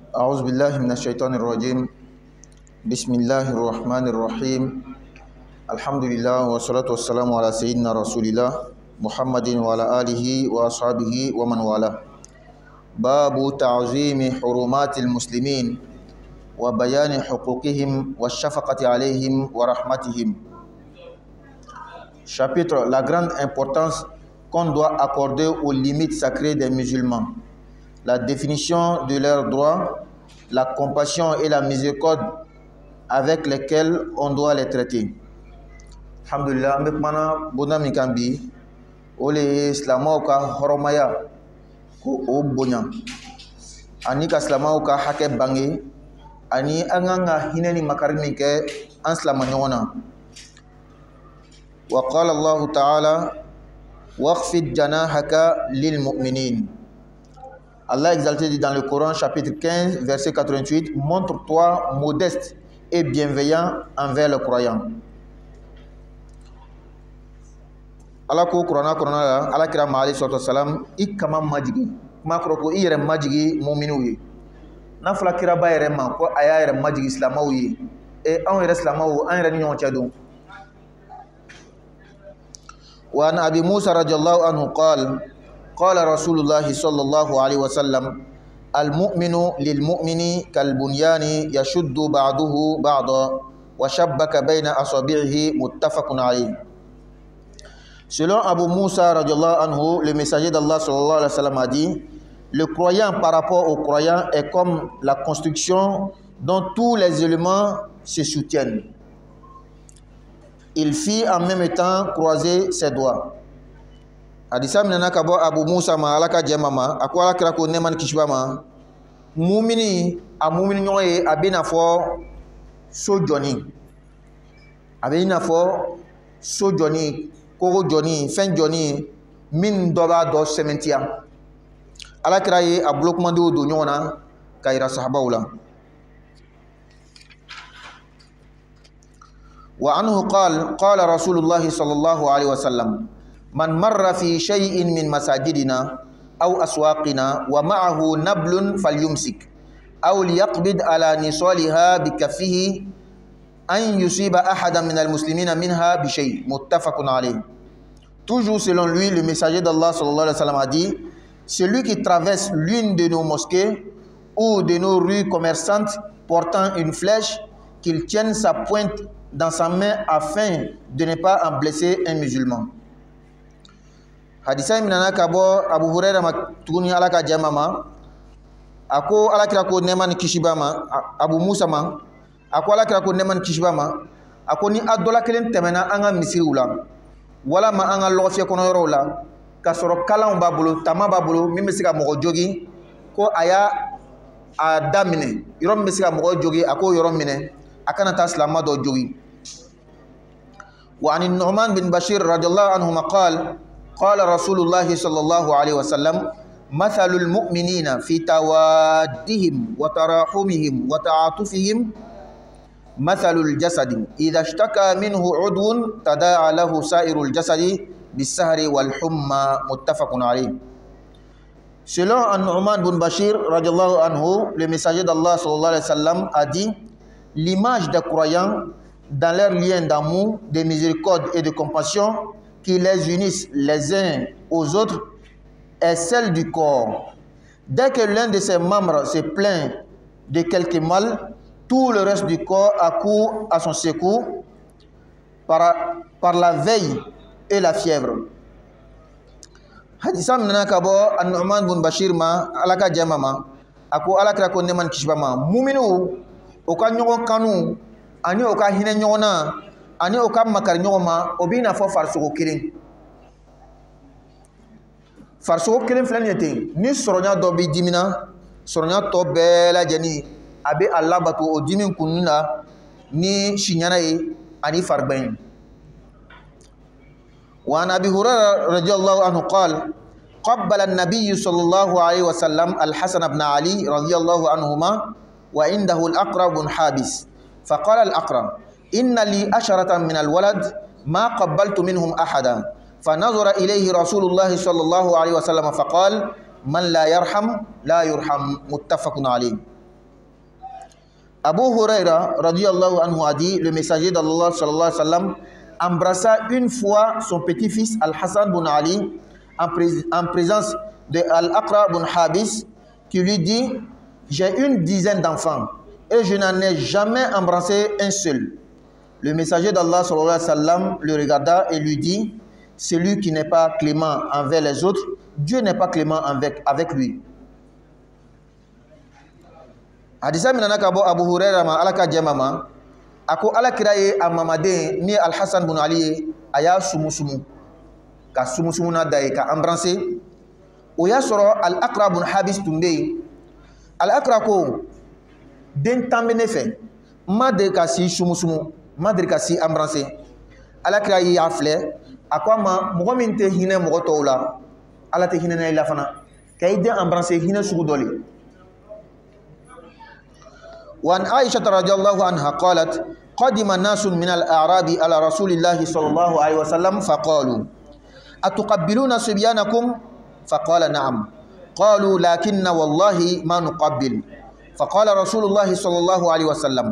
أعوذ بالله من الشيطان الرجيم. بسم الله الرحمن الرحيم. الحمد لله والصلاة والسلام على سيدنا رسول الله محمد وعلى آله وأصحابه ومن والاه. باب تعظيم حرمات المسلمين وبيان حقوقهم والشفقة عليهم ورحمتهم. Chapitre: la grande importance qu'on doit accorder aux limites sacrées des musulmans, la définition de leurs droits, la compassion et la miséricorde avec lesquelles on doit les traiter. Alhamdulillah, mbekmana bona mikambi ole islamo ka horomaya ko o bonya ani ka islamo ka hake bangi ani anganga hineni makarmi ke an islama nyona. Wa qala Allah ta'ala waqfid janahaka lil mu'minin. Allah exalté dit dans le Coran chapitre 15 verset 88, montre-toi modeste et bienveillant envers le croyant. Allah ko Coran la Allah kira ma alayhi salam ikama majigi ma ko ire majigi mu'minu yi na fula kira ba yere ma ko aya yere majigi islamaw yi e an yere islamaw an yere ni ñon tiado. Wa an Abi Musa radiyallahu anhu qala قال رسول الله صلى الله عليه وسلم المؤمن للمؤمن كالبنيان يشد بعضه بعضا وشبك بين أصابعه متفق عليه. Selon Abu Musa radiyallahu anhu, le messager d'Allah sallallahu alayhi wa sallam a dit: le croyant par rapport au croyant est comme la construction dont tous les éléments se soutiennent. Il fit en même temps croiser ses doigts. Hadisa minana kabo Abu Musa ma alaka jemama akwala kira ko neman kishbama mumini a mumini nyoye abina fo so joni abina fo so joni ko joni fen joni min doba do sementia ala kira ye ablokman do nyona kayra sahabawla. Wa anhu qala Rasulullah sallallahu alaihi wasallam من مر في شيء من مساجدنا أو أسواقنا ومعه نبل فليمسك أو ليقبض على نصالها بكفه أن يصيب أحدا من المسلمين منها بشيء متفق عليه. Toujours selon lui, le messager d'Allah sallallahu alayhi wa sallam a dit: celui qui traverse l'une de nos mosquées ou de nos rues commerçantes portant une flèche, qu'il tienne sa pointe dans sa main afin de ne pas en blesser un musulman. Hadisa minana kabo Abu Hurairah matuni alaka jamama ako alakira ko neman kishibama Abu Musa ma ako alakira ko neman kishibama ako ni adola kelen temena anga misirula wala ma anga lofie kono yorola kasoro kala on babulo tama babulo mi mesika mo jogi ko aya adamine yorom mesika mo jogi ako yorom mine akana ta islama do jogi. Wa an Nu'man bin Bashir radhiyallahu anhu qala قال رسول الله صلى الله عليه وسلم مثل المؤمنين في توادهم وتراحمهم وتعاطفهم مثل الجسد إذا اشتكى منه عضو تداعى له سائر الجسد بالسهر والحمى متفق عليه. Selon An-Nu'man bin Bashir radhiyallahu anhu, le messager d'Allah sallallahu alayhi wa sallam a dit: l'image des croyants dans leurs liens d'amour, de miséricorde et de compassion qui les unissent les uns aux autres est celle du corps. Dès que l'un de ses membres se plaint de quelque mal, tout le reste du corps accourt à son secours par la veille et la fièvre. Hadisa minana kabo An-Nu'man bin Bashir ma alaka jamama ako alaka ko neman kishbama muminu o ka nyogo kanu ani o ka hine nyona ani o kam makar nyoma obina fo farsugo kilin flan yete ni soronya do bi dimina soronya to bela jani abi Allah batu o dimin kunna ni shinyana yi ani farbain. Wa an Abi Hurairah radhiyallahu anhu qala qabbala an-nabiy sallallahu alayhi wa sallam al-Hasan ibn Ali radhiyallahu anhuma wa indahu al-Aqra bin Habis faqala al-Aqra inna li asharatan min alwalad ma qabbaltu minhum ahada fanazara ilayhi Rasulullah sallallahu alaihi wasallam faqala man la yarham la yurham muttafaqun alayh. Abu Huraira radiyallahu anhu a dit, le messager d'Allah sallallahu alayhi wa sallam embrassa une fois son petit-fils Al-Hassan bin Ali en présence de Al-Aqra bin Habis, qui lui dit: j'ai une dizaine d'enfants et je n'en ai jamais embrassé un seul. Le messager d'Allah sallallahu alayhi wa sallam le regarda et lui dit: celui qui n'est pas clément envers les autres, Dieu n'est pas clément avec lui. Hadisa minana kabo Abu Huraira ma alaka jemama ako alakira ye amamade ni Al-Hassan bin Ali aya sumusumu ka sumusumu na dai ka embrasser o ya soro Al-Aqra bin Habis tumbe Al-Aqra ko den tambene fe madre ka si sumusumu madre ka si embrasser alakira ye afle akwa ma mogo min te hine mogo tawla ala te hine na ila fana kay den embrasser hine sugu doli. وعن عائشة رضي الله عنها قالت: قدم الناس من الأعراب على رسول الله صلى الله عليه وسلم فقالوا: أتقبلون صبيانكم؟ فقال: نعم. قالوا: لكن والله ما نقبل. فقال رسول الله صلى الله عليه وسلم: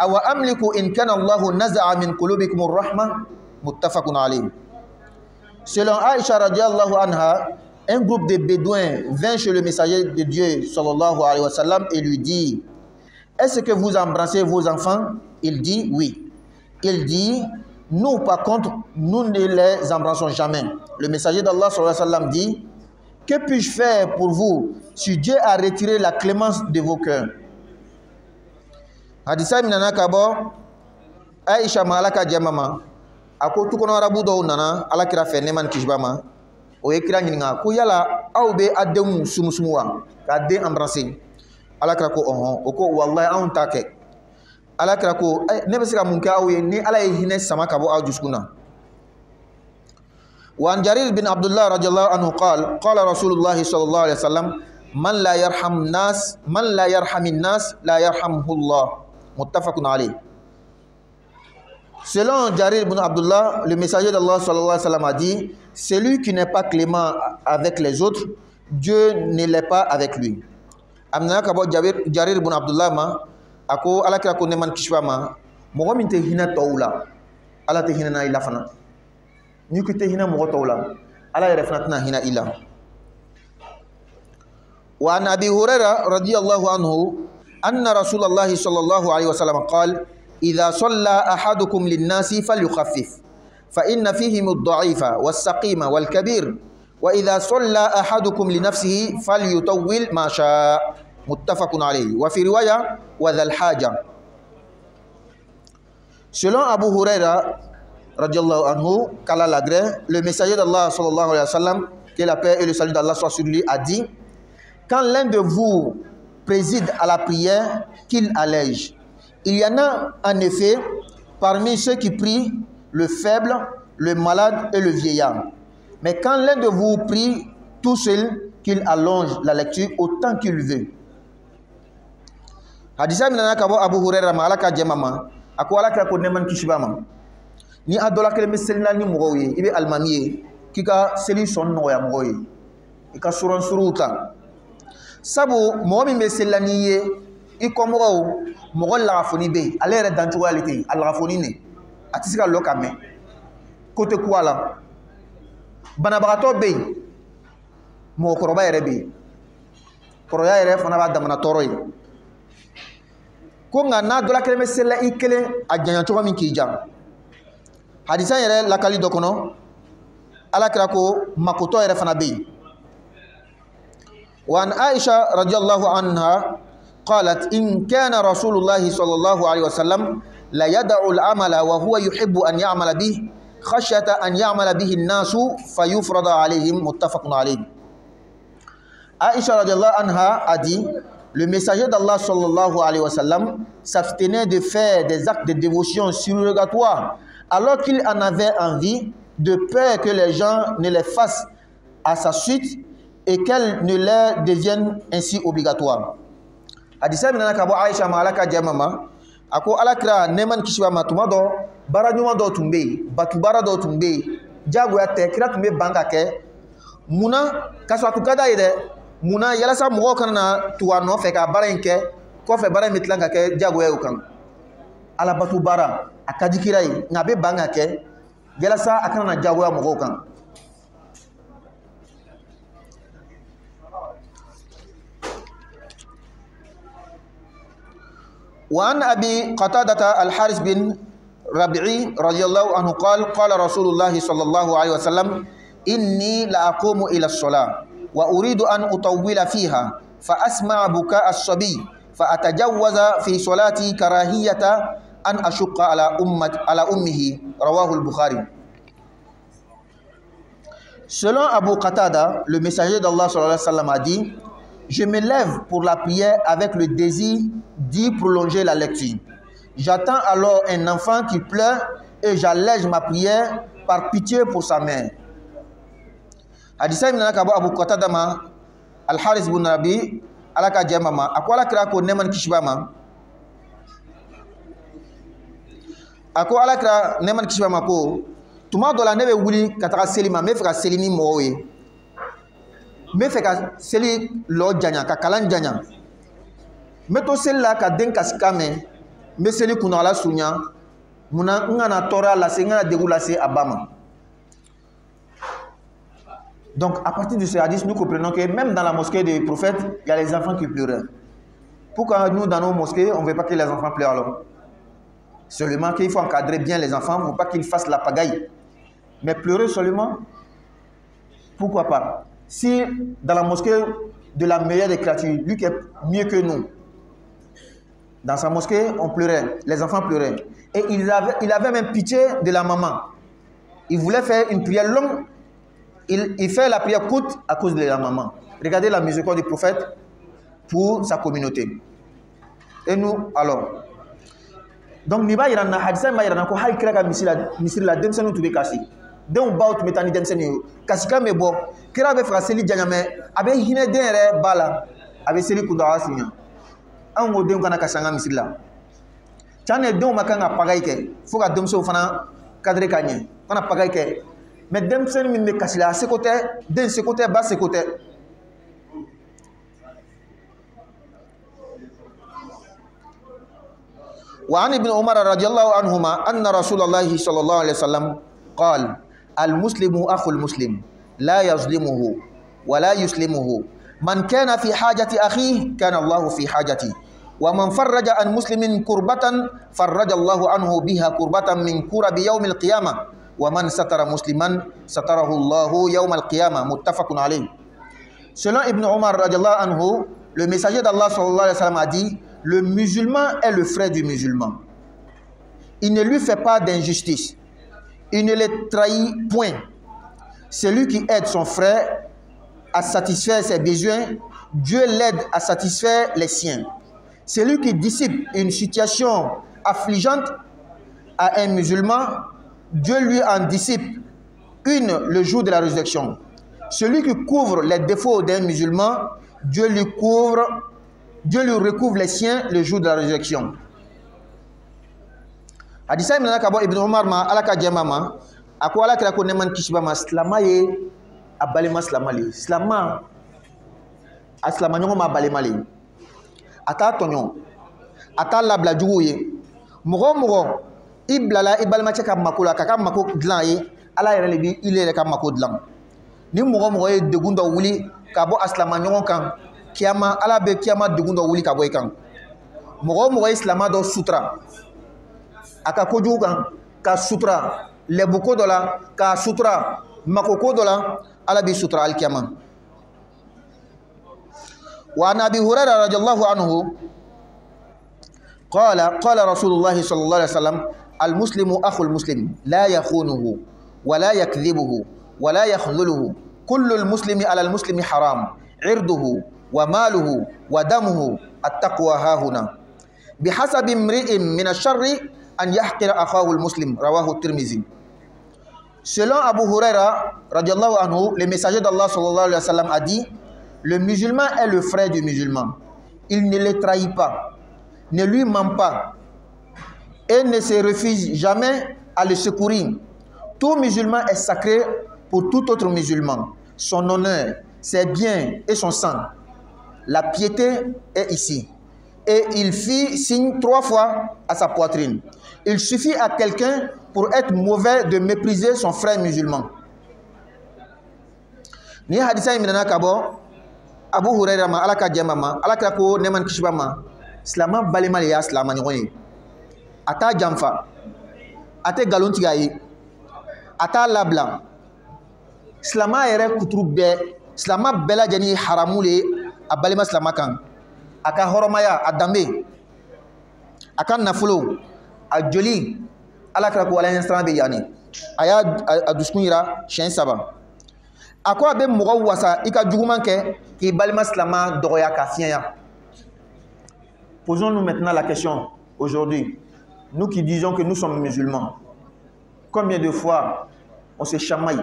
أو أملك إن كان الله نزع من قلوبكم الرحمة. متفق عليه. Selon Aïcha radiallahu anha, un groupe de bédouins vint chez le messager de Dieu sallallahu alayhi wa sallam et lui dit: est-ce que vous embrassez vos enfants? Il dit oui. Il dit: nous par contre, nous ne les embrassons jamais. Le messager d'Allah sallallahu alayhi wa sallam dit: que puis-je faire pour vous si Dieu a retiré la clémence de vos cœurs? Hadisa minana kabo Aisha malaka jamama ako tukono arabu do nana alakira fe neman kishbama o ekira nginga ko yala awbe ademu sumusumuwa ka de embrasser. Alakira ko o ko wallahi an take alakira ko ne be sika munka aw ni ala hine sama kabo aw juskuna. Wa an Jarir bin Abdullah radhiyallahu anhu qala qala Rasulullah sallallahu alaihi wasallam: man la yarhamin nas la yarhamhullah. Muttafaqun alayh. Selon Jarir bin Abdullah, le messager d'Allah sallallahu alayhi wa sallam a dit: celui qui n'est pas clément avec les autres, Dieu ne l'est pas avec lui. Amna kabo Jarir bin Abdullah ma ako alakira ko neman kishwa ma mogo min te hina tawla ala te hina na ila fana ni ko te hina mogo tawla ala yere fana tana hina ila. Wa an Abi Hurairah radiyallahu anhu anna Rasulullah sallallahu alayhi wa sallam qala: إذا صلى أحدكم للناس فليخفف فإن فيهم الضعيف والسقيم والكبير وإذا صلى أحدكم لنفسه فليطول ما شاء. متفق عليه. وفي رواية وذا الحاجة. Selon Abu Huraira radiallahu anhu, qu'Allah l'agrée, le messager d'Allah sallallahu alayhi wa sallam, que la paix et le salut d'Allah soient sur lui, a dit: quand l'un de vous préside à la prière, qu'il allège. Il y en a en effet parmi ceux qui prient le faible, le malade et le vieillard. Mais quand l'un de vous prie tout seul, qu'il allonge la lecture autant qu'il veut. Hadisa minana kabo Abu Hurairah ma alaka jemama ako alaka ko neman kishibama ni adola kele meselina ni mogoye ibe almamiye kika seli son no ya mogoye ika suron suruta sabu mo mi meselina ni ye ikomogo mogo lagafoni be ale yɛrɛ dancogoya le te a lagafoni ne a tɛ se ka lɔ ka mɛn kote kuwa la banabagatɔ be yen mɔgɔkɔrɔba yɛrɛ be yen kɔrɔya yɛrɛ fana b'a damana tɔɔrɔ ye ko nka n'a dɔla kelen bɛ sela i kelen a janya cogo min k'i ja hadisa yɛrɛ lakali dɔ kɔnɔ alakira ko makotɔ yɛrɛ fana be yen wa an Aisha radiyallahu anha قالت: إن كان رسول الله صلى الله عليه وسلم لا يدع العمل وهو يحب أن يعمل به خشية أن يعمل به الناس فيفرض عليهم. متفق عليه. Aisha radiallahu anha a dit: le messager d'Allah sallallahu alayhi wa sallam s'abstenait de faire des actes de dévotion surrogatoires alors qu'il en avait envie, de peur que les gens ne les fassent à sa suite et qu'elles ne leur deviennent ainsi obligatoires. Hadisa minana kabo Aisha ma alaka jamama ako alakira neman kishiba matuma do bara nyuma do tumbe batu bara do tumbe jago ya te kira tumbe banga ke muna kaswa tukada ide muna yalasa mogo kana tuwa no fe ka bara nke kɔfɛ baara in bɛ tila ka kɛ diyagoya ye o kan alabato baara a ka di kira ye nka a bɛ ban ka kɛ walasa a kana na diyagoya mɔgɔw kan. وعن أبي قتادة الحارث بن ربيعي رضي الله عنه قال قال رسول الله صلى الله عليه وسلم إني لأقوم إلى الصلاة وأريد أن أطول فيها فأسمع بكاء الصبي فأتجوز في صلاتي كراهية أن أشق على أمه رواه البخاري. Selon Abu Qatada, le messager d'Allah sallallahu alayhi wa sallam a dit: je me lève pour la prière avec le désir d'y prolonger la lecture. J'attends alors un enfant qui pleure et j'allège ma prière par pitié pour sa mère. Hadisa ibn Abu Qatada ma Al-Haris bin Rabi alaka jamama akwala kira ko neman kishbama ako alakira neman kishbama ko tuma dola nebe wuli kataka selima me feka selini mowe me feka seli lo janya ka kalan janya me to sella ka den kaskame me seli kuna ala sunya muna ngana tora la se ngana degula se abama. Donc à partir de ce hadith nous comprenons que même dans la mosquée des prophètes il y a les enfants qui pleuraient. Pourquoi nous dans nos mosquées on ne veut pas que les enfants pleurent alors? Seulement qu'il faut encadrer bien les enfants pour pas qu'ils fassent la pagaille. Mais pleurer seulement, pourquoi pas? Si dans la mosquée de la meilleure des créatures, lui qui est mieux que nous, dans sa mosquée, on pleurait, les enfants pleuraient. Et il avait même pitié de la maman. Il voulait faire une prière longue, il fait la prière courte à cause de la maman. Regardez la miséricorde du prophète pour sa communauté. Et nous, alors. Donc, ni ba yirana hadisa ma yirana ko hay kira ka misiri la demsenu tube kasi den baw tube tani demsenu kasi ka me bo kira be fra seli janyame abe hine den re bala abe seli kunda asinya an go den kana kasanga misiri la chane den makanga pagay ke fo ka demso fana cadre kanye fana pagay ke mais demsenu min me kasi la se côté den se côté bas se côté. وعن ابن عمر رضي الله عنهما أن رسول الله صلى الله عليه وسلم قال المسلم أخو المسلم لا يظلمه ولا يسلمه من كان في حاجة أخيه كان الله في حاجته ومن فرج عن مسلم كربة فرج الله عنه بها كربة من كرب يوم القيامة ومن ستر مسلما ستره الله يوم القيامة متفق عليه. Selon Ibn Omar radiallahu anhu, le messager d'Allah sallallahu alayhi wa sallam a dit: le musulman est le frère du musulman. Il ne lui fait pas d'injustice. Il ne le trahit point. Celui qui aide son frère à satisfaire ses besoins, Dieu l'aide à satisfaire les siens. Celui qui dissipe une situation affligeante à un musulman, Dieu lui en dissipe une le jour de la résurrection. Celui qui couvre les défauts d'un musulman, Dieu lui recouvre les siens le jour de la résurrection. Hadisa ibn Akabo ibn Umar ma alaka jamama ako alaka ko neman kisba ma slama ye abalema slamali slama aslama nyongo ma balemali ata tonyo ata labla jugu ye mogo iblala ibalma cheka makula kaka mako dlan ye ala yere lebi ile ka mako dlan ni mogo ye degundo wuli kabo aslama nyongo kan kiyama ala be kiyama degundo wuli kabo kan mogo islama do sutra aka koju kan ka sutra lebuko dola ka sutra makoko dola ala bi sutra al kiyama. Wa an Abi Hurairah radhiyallahu anhu qala Rasulullah sallallahu alaihi wasallam al muslimu akhul muslim la yakhunuhu wa la yakdhibuhu wa la yakhdhuluhu kullu al muslimi ala al muslimi haram irduhu wa maluhu wa damuhu at-taqwa hahuna bihasabi imri'in min ash-sharri an yahqira akhahu al-muslim rawahu at-Tirmidhi. Selon Abu Huraira radhiyallahu anhu, le messager d'Allah sallallahu alayhi wa sallam a dit: le musulman est le frère du musulman. Il ne le trahit pas, ne lui ment pas et ne se refuse jamais à le secourir. Tout musulman est sacré pour tout autre musulman. Son honneur, ses biens et son sang. La piété est ici. et il fit signe 3 fois à sa poitrine. Il suffit à quelqu'un pour être mauvais de mépriser son frère musulman. Ni hadisa imina kabo Abu Hurairah ma alaka jamama alaka ko neman kishbama islama balimali ya islama nyoni ata jamfa ate galon tigayi ata labla islama yere kuturu be islama bela jani haramule abalima islama kan aka horomaya adambe aka nafulo ajoli alaka ko ala instant be yani aya aduskunira shen saba akwa be mogo wasa ika juguman ke ki balima islama doya ka fiya. Posons-nous maintenant la question aujourd'hui, nous qui disons que nous sommes musulmans, combien de fois on se chamaille,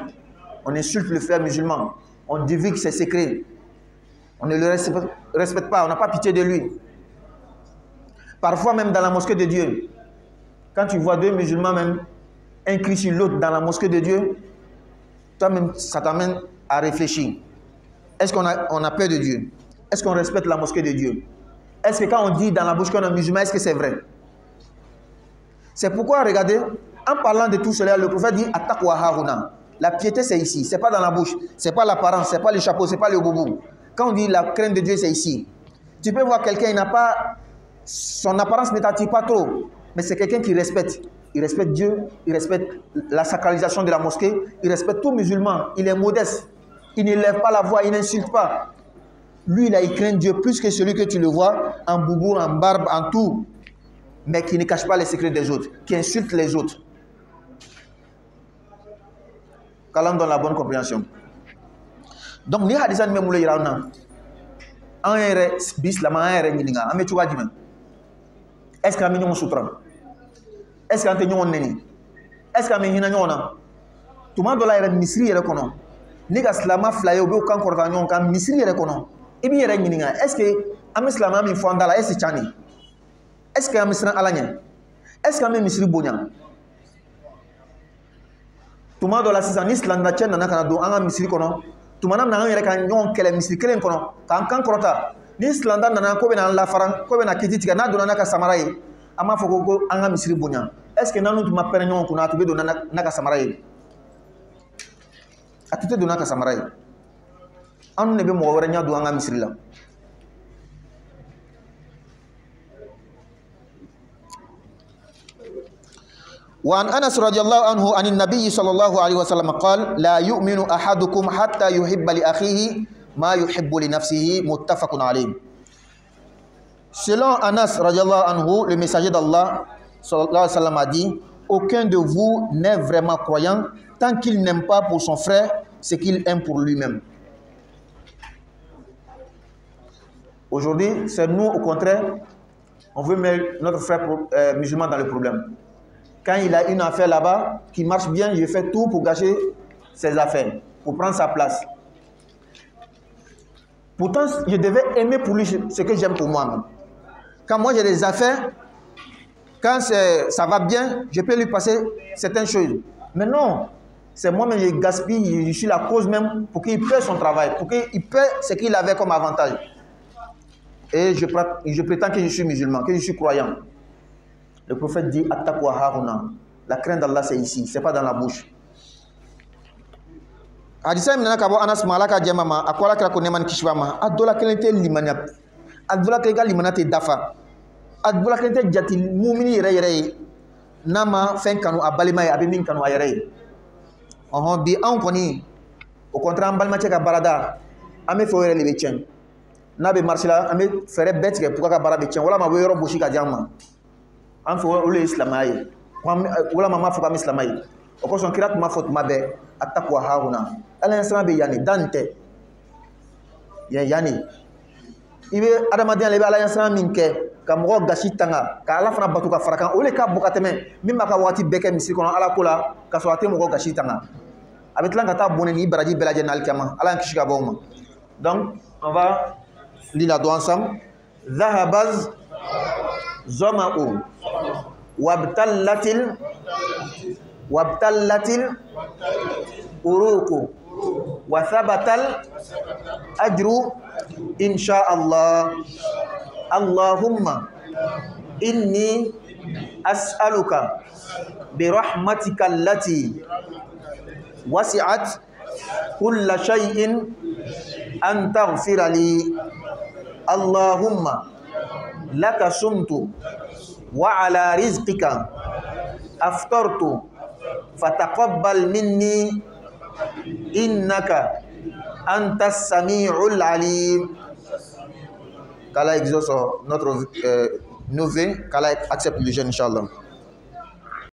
on insulte le frère musulman, on divulgue ses secrets, on ne le respecte pas, on n'a pas pitié de lui. Parfois même dans la mosquée de Dieu, quand tu vois 2 musulmans même inclus sur l'autre dans la mosquée de Dieu, toi-même ça t'amène à réfléchir. Est-ce qu'on a peur de Dieu? Est-ce qu'on respecte la mosquée de Dieu? Est-ce que quand on dit dans la bouche qu'on est musulman, est-ce que c'est vrai? C'est pourquoi, regardez, en parlant de tout cela, le prophète dit Attaqwa haruna. La piété, c'est ici. C'est pas dans la bouche. C'est pas l'apparence. C'est pas le chapeau. C'est pas le boubou. Quand on dit la crainte de Dieu, c'est ici. Tu peux voir quelqu'un, il n'a pas. Son apparence ne t'attire pas trop. Mais c'est quelqu'un qui respecte. Il respecte Dieu. Il respecte la sacralisation de la mosquée. Il respecte tout musulman. Il est modeste. Il ne lève pas la voix. Il n'insulte pas. Lui, là, il craint Dieu plus que celui que tu le vois en boubou, en barbe, en tout, mais qui ne cache pas les secrets des autres, qui insulte les autres. Qu'Allah donne la bonne compréhension. Donc, ni hadisa ni memule yirauna. En ere bislama en ere nyininga. Ame chuwa jime. Est-ce que ame nyon sutra? Est-ce que ante nyon neni? Est-ce que ame hina nyona? Tuma dola ere misri yere kono. Niga slama flayo be kan korta nyon kan misri yere kono. Ibi yere nyininga. Est-ce que ame slama mi fondala est-ce chani? Est-ce que ame sran alanya? Est-ce que ame misri bonya? Tuma dola sisan ni slanda chen nana kana do anga misri kono. Tuma nam nana yere kan nyon kele misri kelen kono. Kan korta. Ni slanda nana ko be na la faran ko be na kititika na do nana ka samarai. Ama foko ko anga misri bonya. Est-ce que nanu tuma pere nyon kuna to be do nana ka samarai? Atute do naka samarai. Anu ne be mo wore nya do anga misri la. وعن أنس رضي الله عنه عن النبي صلى الله عليه وسلم قال لا يؤمن أحدكم حتى يحب لأخيه ما يحب لنفسه متفق عليه. Selon Anas رضي الله عنه, le messager d'Allah صلى الله عليه وسلم a dit aucun de vous n'est vraiment croyant tant qu'il n'aime pas pour son frère ce qu'il aime pour lui-même. Aujourd'hui, c'est nous au contraire, on veut mettre notre frère musulman dans le problème. Quand il a une affaire là-bas qui marche bien, je fais tout pour gâcher ses affaires, pour prendre sa place. Pourtant, je devais aimer pour lui ce que j'aime pour moi-même. Quand moi j'ai des affaires, quand ça va bien, je peux lui passer certaines choses. Mais non, c'est moi-même qui gaspille, je suis la cause même pour qu'il perde son travail, pour qu'il perde ce qu'il avait comme avantage. Et je prétends que je suis musulman, que je suis croyant. Le prophète dit Attaqwa haruna. La crainte d'Allah c'est ici, c'est pas dans la bouche. Hadisa minana kabo Anas malaka jamama akwala kra ko neman kishbama adola kelente limana adola kelga limana te dafa adola kelente jati mu'mini yere nama fen kanu abalima ya abimin kanu ayere bi an koni au contraire balma cheka barada ame fo yere libe chen na be marsila ame fere betke pour ka barabe chen wala ma bo yoro boshi ka jamma an fo ole islamaye wala mama fo ka islamaye o ko son kirat ma fot mabe Attaqwa haruna ala instant be yani dante ya yani ibe adamadian lebe ala instant minke ka mo gashi tanga ka ala fana batu ka farakan ole ka bokateme mimma ka wati beke misri kono ala kola ka so ate mo gashi tanga abetlan ka ta boneni baraji belaje na alkama ala kishika bawma. Donc on va lire la doigt ensemble. Zahabaz zama'u wabtallatil uruku wa thabatal ajru insha'Allah. Allahumma inni as'aluka birahmatika allati wasi'at kulla shay'in an taghfira li. Allahumma laka sumtu wa ala rizqika aftartu fataqabbal minni innaka antas sami'ul alim. Qu'Allah exauce notre neveu, qu'Allah accepte le jeûne, Inch'Allah.